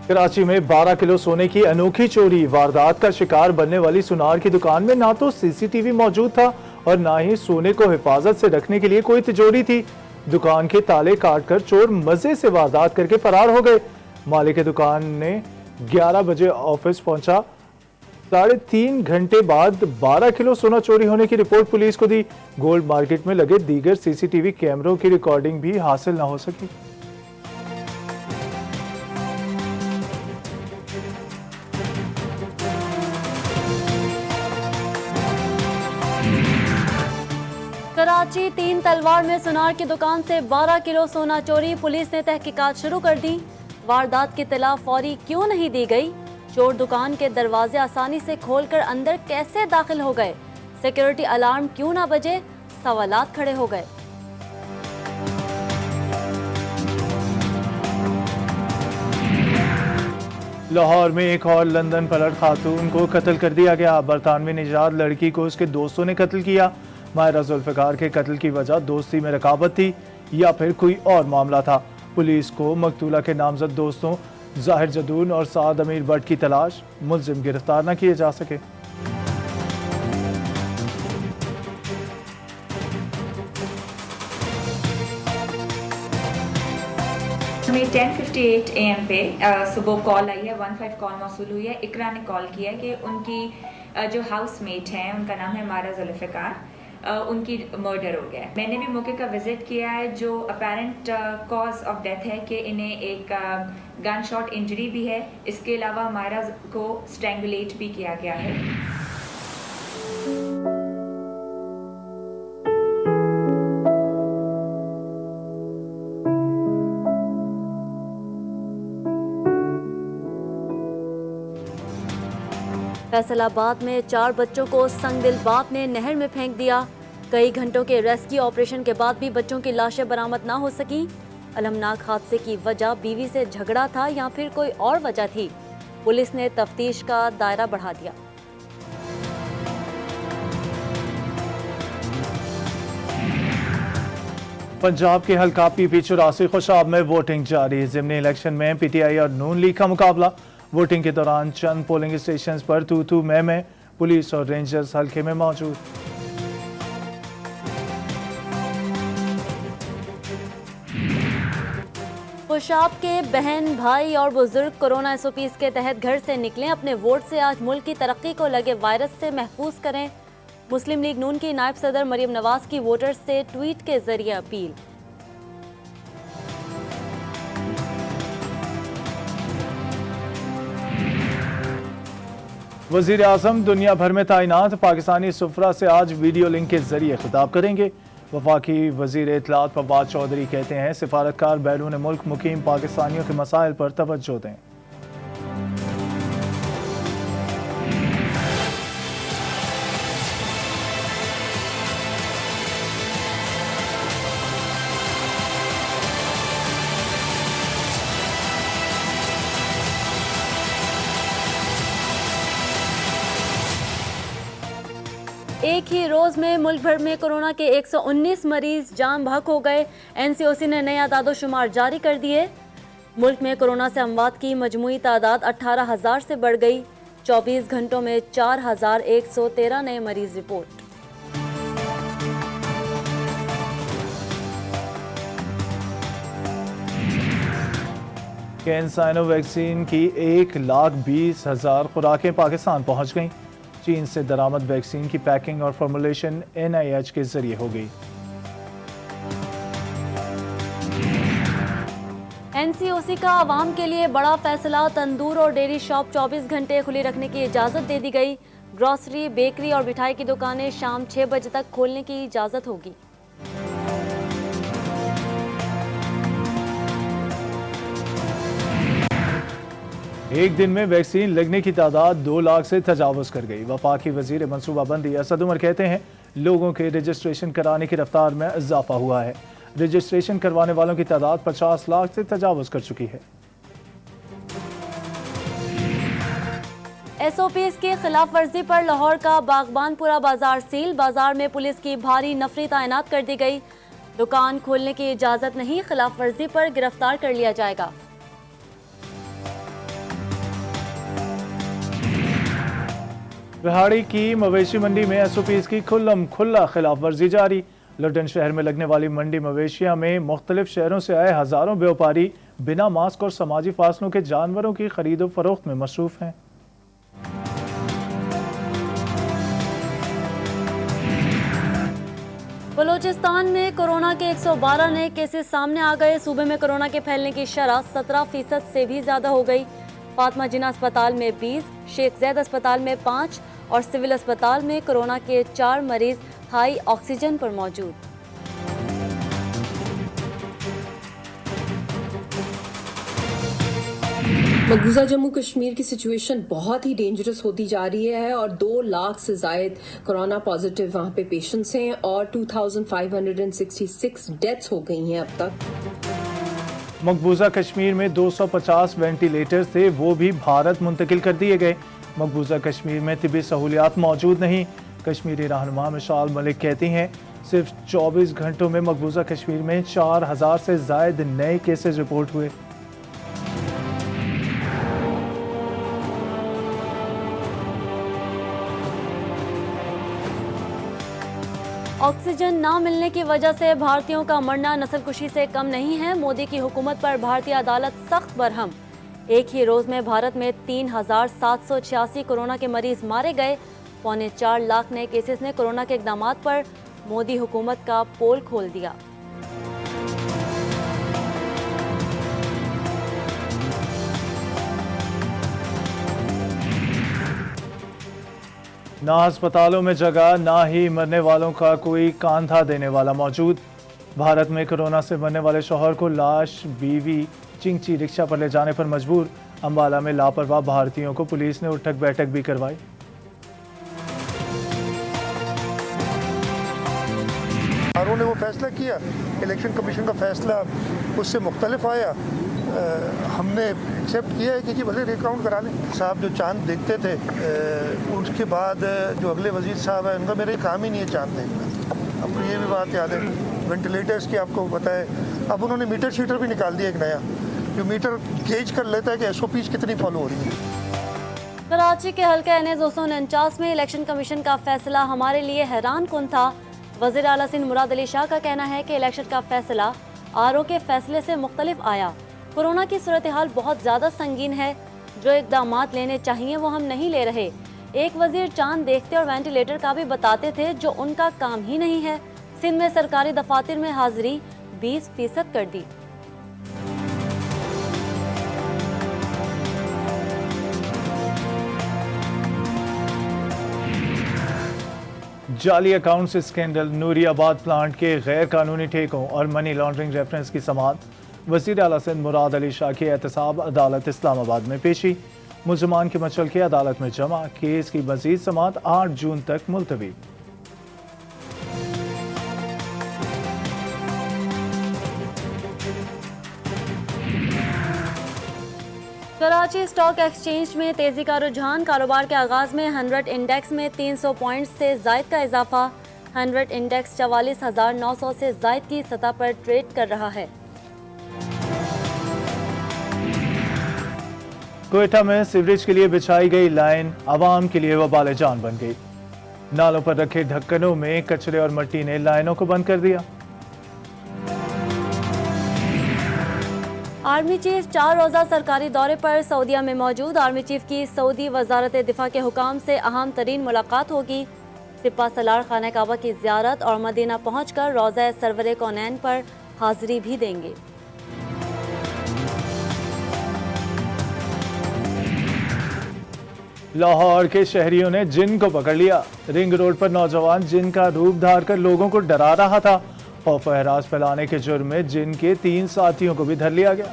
कराची में 12 किलो सोने की अनोखी चोरी। वारदात का शिकार बनने वाली सुनार की दुकान में ना तो सीसीटीवी मौजूद था और ना ही सोने को हिफाजत से रखने के लिए कोई तिजोरी थी। दुकान के ताले काटकर चोर मजे से वारदात करके फरार हो गए। मालिक दुकान ने 11 बजे ऑफिस पहुंचा। 3.5 घंटे बाद 12 किलो सोना चोरी होने की रिपोर्ट पुलिस को दी। गोल्ड मार्केट में लगे दीगर सीसीटीवी कैमरों की रिकॉर्डिंग भी हासिल न हो सकी। कराची 3 तलवार में सुनार की दुकान से 12 किलो सोना चोरी। पुलिस ने तहकीकात शुरू कर दी। वारदात की इत्तला फौरी क्यों नहीं दी गई? चोर दुकान के दरवाजे आसानी से खोलकर अंदर कैसे दाखिल हो गए? सिक्योरिटी अलार्म क्यों ना बजे? सवालात खड़े हो गए। लाहौर में एक और लंदन पलट खातून को कत्ल कर दिया गया। बरतानवी निजात लड़की को उसके दोस्तों ने कत्ल किया। माहिरा जुल्फ़िकार के कत्ल की वजह दोस्ती में रकाबत थी या फिर कोई और मामला था। पुलिस को मकतूला के नामजद दोस्तों ज़ाहिर जदून और साद अमीर भट्ट की तलाश। मुल्जिम गिरफ्तार न किए जा सके। हमें 10:58 AM पे सुबह कॉल आई है, 15 कॉल मौसूल हुई है। इकरा ने कॉल किया है कि उनकी जो हाउसमेट हैं, उनका नाम है माहिरा जुल्फ़िकार, उनकी मर्डर हो गया है। मैंने भी मौके का विजिट किया है। जो अपेरेंट कॉज ऑफ डेथ है कि इन्हें एक गन शॉट इंजरी भी है। इसके अलावा माहिरा को स्ट्रैंगुलेट भी किया गया है। फैसलाबाद में 4 बच्चों को संगदिल बाप ने नहर में फेंक दिया। कई घंटों के रेस्क्यू ऑपरेशन के बाद भी बच्चों की लाशें बरामद ना हो सकी। अलमनाक हादसे की वजह बीवी से झगड़ा था या फिर कोई और वजह थी? पुलिस ने तफ्तीश का दायरा बढ़ा दिया। पंजाब के हल्का पीपी 84 खुशाब में वोटिंग जारी। ज़िमनी इलेक्शन में पीटीआई और नून लीग का मुकाबला। वोटिंग के दौरान चंद पोलिंग स्टेशन पर तू मैं पुलिस और रेंजर्स हल्के में मौजूद। खुशाब के बहन भाई और बुजुर्ग कोरोना SOPs के तहत घर से निकलें। अपने वोट से आज मुल्क की तरक्की को लगे वायरस से महफूज करें। मुस्लिम लीग नून की नायब सदर मरियम नवाज की वोटर्स से ट्वीट के जरिए अपील। वजीर आजम दुनिया भर में तैनात पाकिस्तानी सुफरा से आज वीडियो लिंक के जरिए खिताब करेंगे। वफाकी वजीर इत्तलात फवाद चौधरी कहते हैं सिफारतकार बैरून मुल्क मुकीम पाकिस्तानियों के मसाइल पर तवज्जो दें। एक ही रोज में मुल्क भर में कोरोना के 119 मरीज जान बहक हो गए। NCOC ने नया दादोशुमार जारी कर दिए। मुल्क में कोरोना से अमवात की मजमूई तादाद 18,000 से बढ़ गई। 24 घंटों में 4,113 नए मरीज रिपोर्ट। कैंसाइनो वैक्सीन की 1,20,000 खुराकें पाकिस्तान पहुंच गईं। चीन से दरामद वैक्सीन की पैकिंग और फॉर्मुलेशन NIH के जरिए हो गई। NCOC का आवाम के लिए बड़ा फैसला। तंदूर और डेयरी शॉप 24 घंटे खुली रखने की इजाज़त दे दी गई। ग्रोसरी, बेकरी और मिठाई की दुकानें शाम 6 बजे तक खोलने की इजाज़त होगी। एक दिन में वैक्सीन लगने की तादाद 2 लाख से तजावुज कर गई। वफाकी वजीर मनसूबाबंदी असद उमर कहते हैं लोगों के रजिस्ट्रेशन कराने की रफ्तार में इजाफा हुआ है। रजिस्ट्रेशन करवाने वालों की तादाद 50 लाख से तजावुज कर चुकी है। SOPs की खिलाफ वर्जी पर लाहौर का बागबानपुरा बाजार सील। बाजार में पुलिस की भारी नफरी तैनात कर दी गई। दुकान खोलने की इजाजत नहीं, खिलाफ वर्जी पर गिरफ्तार कर लिया जाएगा। रिहाड़ी की मवेशी मंडी में एसओपीज की खुल्लम खुल्ला खिलाफ वर्जी जारी। लुटन शहर में लगने वाली मंडी मवेशिया में मुख्तलिफ शहरों से आए हजारों व्यापारी बिना मास्क और समाजी फासलों के जानवरों की खरीदो फरोख्त में मसरूफ हैं। बलूचिस्तान में कोरोना के 112 नए केसेस सामने आ गए। सूबे में कोरोना के फैलने की शरह 17% से भी ज्यादा हो गई। फातिमा जिन्ना अस्पताल में 20, शेख जैद अस्पताल में 5 और सिविल अस्पताल में कोरोना के 4 मरीज हाई ऑक्सीजन पर मौजूद। मकबूजा जम्मू कश्मीर की सिचुएशन बहुत ही डेंजरस होती जा रही है और 2 लाख से जायद कोरोना पॉजिटिव वहां पे पेशेंट्स हैं और 2566 डेथ्स हो गई हैं अब तक। मकबूजा कश्मीर में 250 वेंटिलेटर थे, वो भी भारत मुंतकिल कर दिए गए। मकबूजा कश्मीर में तिबी सहूलियात मौजूद नहीं। कश्मीरी रहनुमा मिशाल मलिक कहती हैं सिर्फ 24 घंटों में मकबूजा कश्मीर में 4000 से जायद नए केसेस रिपोर्ट हुए। ऑक्सीजन ना मिलने की वजह से भारतीयों का मरना नस्लकुशी से कम नहीं है। मोदी की हुकूमत पर भारतीय अदालत सख्त बरहम। एक ही रोज में भारत में 3786 कोरोना के मरीज मारे गए। 4.25 लाख नए केसेस ने कोरोना के इकदामात पर मोदी हुकूमत का पोल खोल दिया। ना अस्पतालों में जगह, ना ही मरने वालों का कोई कांधा देने वाला मौजूद। भारत में कोरोना से मरने वाले शौहर को लाश बीवी चिंची रिक्शा पर ले जाने पर मजबूर। अंबाला में लापरवाह भारतीयों को पुलिस ने उठक बैठक भी करवाई। ने वो फैसला किया, इलेक्शन कमीशन का फैसला उससे मुख्तलिफ आया। हमने एक्सेप्ट किया है कि जी भले रिकाउंट करा लें। साहब जो चांद देखते थे, उसके बाद जो अगले वजीर साहब है उनका मेरा काम ही नहीं है चांद देखना। आपको ये भी बात याद है, वेंटिलेटर्स की आपको पता है। अब उन्होंने मीटर शीटर भी निकाल दिया एक नया, जो मीटर गेज कर लेता है कि एसओपीज कितनी फॉलो हो रही है। कराची के हल्का NH 249 में इलेक्शन कमीशन का फैसला हमारे लिए हैरान कुन था। वज़ीर आला सिंध मुराद अली शाह का कहना है कि इलेक्शन का फैसला RO के फैसले से मुख्तलिफ आया। कोरोना की सूरत हाल बहुत ज़्यादा संगीन है। जो इकदामात लेने चाहिए वो हम नहीं ले रहे। एक वजीर चांद देखते और वेंटिलेटर का भी बताते थे, जो उनका काम ही नहीं है। सिंध में सरकारी दफातर में हाजिरी 20% कर दी। जाली अकाउंट्स स्कैंडल, नूरियाबाद प्लांट के गैर कानूनी ठेकों और मनी लॉन्ड्रिंग रेफरेंस की समाअत। वज़ीर आला सिंध मुराद अली शाह की एहतसाब अदालत इस्लामाबाद में पेशी। मुल्ज़मान के मचल के अदालत में जमा। केस की मज़ीद समाअत 8 जून तक मुलतवी। कराची स्टॉक एक्सचेंज में तेजी का रुझान। कारोबार के आगाज में 100 इंडेक्स में 300 पॉइंट्स से जायद का इजाफा। 100 इंडेक्स 44,900 से जायद की सतह पर ट्रेड कर रहा है। कोयटा में सीवरेज के लिए बिछाई गई लाइन आवाम के लिए वबाल जान बन गई। नालों पर रखे ढक्कनों में कचरे और मिट्टी ने लाइनों को बंद कर दिया। आर्मी चीफ 4 रोज़ा सरकारी दौरे पर सऊदीया में मौजूद। आर्मी चीफ की सऊदी वजारत दिफा के हुकाम से अहम तरीन मुलाकात होगी। सिपा सलार खाना काबा की ज़ियारत और मदीना पहुंचकर रोज़ा सरवरे कौनैन पर हाजिरी भी देंगे। लाहौर के शहरियों ने जिन को पकड़ लिया। रिंग रोड पर नौजवान जिन का रूप धार कर लोगों को डरा रहा था। खौफ व हरास फैलाने के जुर्म में जिन के 3 साथियों को भी धर लिया गया।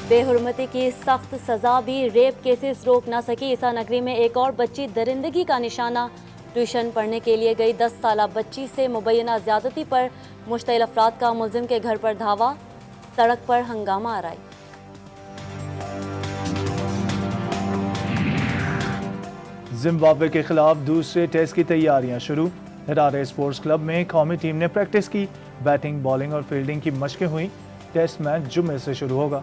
बेहुरमती की सख्त सजा भी रेप केसेस रोक न सकी। ईसा नगरी में एक और बच्ची दरिंदगी का निशाना। ट्यूशन पढ़ने के लिए गई 10 साला बच्ची से मुबैना ज्यादती पर मुश्तइल अफराद का मुलजिम के घर पर धावा। सड़क पर हंगामा आराई। जिम्बाब्वे के खिलाफ दूसरे टेस्ट की तैयारियां शुरू। हरारे स्पोर्ट्स क्लब में कौमी टीम ने प्रैक्टिस की। बैटिंग, बॉलिंग और फील्डिंग की मशकें हुई। टेस्ट मैच जुम्मे से शुरू होगा।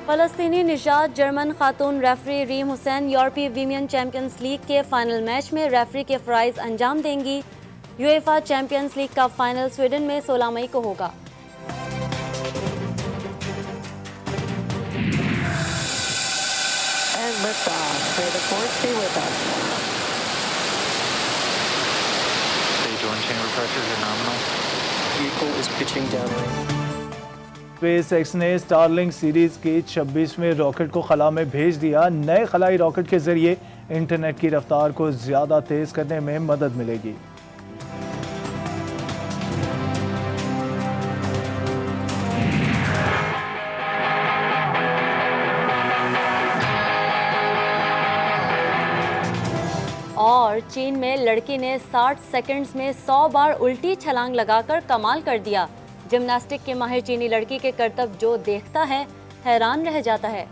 फलस्तीनी निशात जर्मन खातून रेफरी रीम हुसैन यूरोपीय वीमेन चैंपियंस लीग के फाइनल मैच में रेफरी के फ़राइज़ अंजाम देंगी। यूएफए चैंपियंस लीग का फाइनल स्वीडन में 16 मई को होगा। And liftoff. May the force be with us. Stage 1 chamber pressures are nominal. Vehicle is pitching downwind. SpaceX ने स्टारलिंक सीरीज के 26वें रॉकेट को खला में भेज दिया। नए खलाई रॉकेट के जरिए इंटरनेट की रफ्तार को ज्यादा तेज करने में मदद मिलेगी। और चीन में लड़की ने 60 सेकंड्स में 100 बार उल्टी छलांग लगाकर कमाल कर दिया। जिम्नास्टिक के माहिर चीनी लड़की के करतब जो देखता है हैरान रह जाता है।